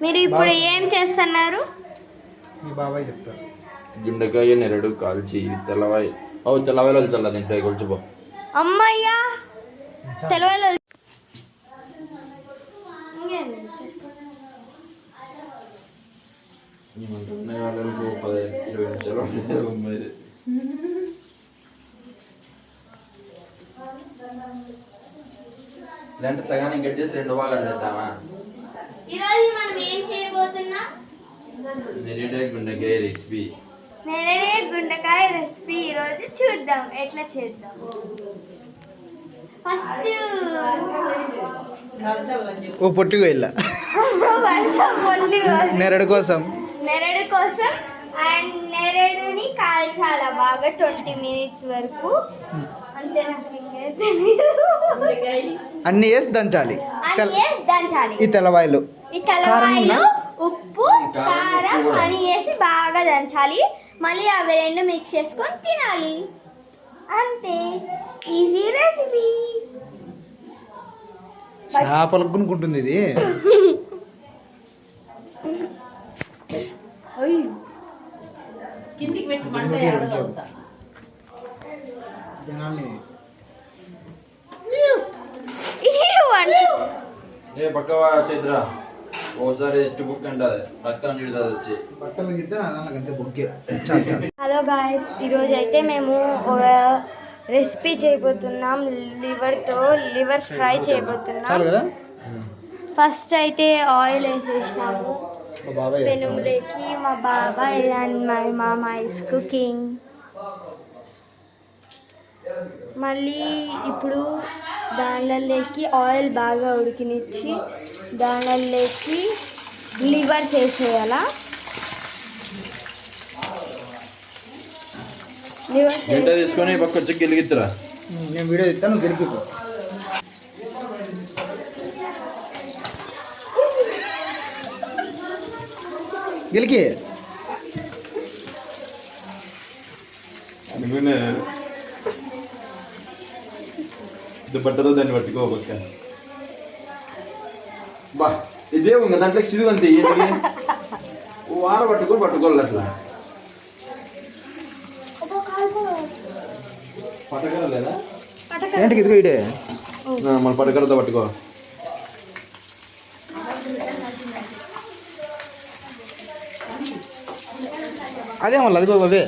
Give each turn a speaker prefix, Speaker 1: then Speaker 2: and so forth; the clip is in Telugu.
Speaker 1: మీరు ఇప్పుడు ఏం చేస్తున్నారు?
Speaker 2: బాబాయ్ చెప్తారు.
Speaker 3: గుండెకాయ నెరడు కాల్చి తెల్లవాయి తెల్లవాయలు చల్లది ఇంట్లో కొలుచుపో.
Speaker 1: అమ్మయ్యా తెల్లవాయలు
Speaker 3: ఇలాంటి సగానికి కట్ చేసి 2 భాగాలు చేద్దామా?
Speaker 1: ఈరోజు మనం ఏం చేయబోతున్నాం?
Speaker 3: నెరడే గుండెకాయ రెసిపీ.
Speaker 1: నెరడే గుండెకాయ రెసిపీ ఈరోజు చూద్దాం ఎట్లా చేద్దాం. ఫస్ట్
Speaker 2: ఓ పొట్టిగా వెళ్ళా నెరడు కోసం
Speaker 1: అండ్ నెరడుని కాల్చాల బాగా 20 minutes వరకు. అంతే, నాకు
Speaker 2: అన్ని వేసి దంచాలి. ఈ తెల్లవాయలు
Speaker 1: ఉప్పు కారం అని వేసి బాగా దంచాలి. మళ్ళీ అవి 2 మిక్స్ చేసుకొని తినాలి. అంతే, ఈజీ రెసిపీ.
Speaker 2: చేపలు కొనుక్కుంటుంది ఇది. జనాల్ని
Speaker 3: పక్కవా చైత్ర ఓసారి బుక్ అంటది రక్తం చిడుతుంది వచ్చి
Speaker 2: బట్టలు గిడితే అంతే బుక్కే.
Speaker 1: హలో గాయస్, ఈరోజు అయితే మేము ఒక రెసిపీ చేయబోతున్నాం. లివర్ ఫ్రై చేయబోతున్నాం. ఫస్ట్ అయితే ఆయిల్ వేసేసినాము పెనుములోకి. మా బాబాయ్ అండ్ మై మామ ఇస్ కుకింగ్. మళ్ళీ ఇప్పుడు దానిలోకి ఆయిల్ బాగా ఉడికినిచ్చి దానిలోకి లివర్ వేసేయాల.
Speaker 3: లివర్ తీసుకొని పక్క వచ్చి గెలిగిద్దురా.
Speaker 2: నేను వీడియో ఇస్తాను, గెలిపి. గెలికి
Speaker 3: బట్టతో దాన్ని పట్టుకోబక్క. బా ఇదే ఉంది దాంట్లో సిరుగు అంతే. వార పట్టుకోవాలి అట్లా. పట్టకర లేదా
Speaker 2: ఏంటికి ఇదిగో ఇడే
Speaker 3: మన పట్టకరతో పట్టుకో.
Speaker 2: అదే మళ్ళీ అదిగో అవే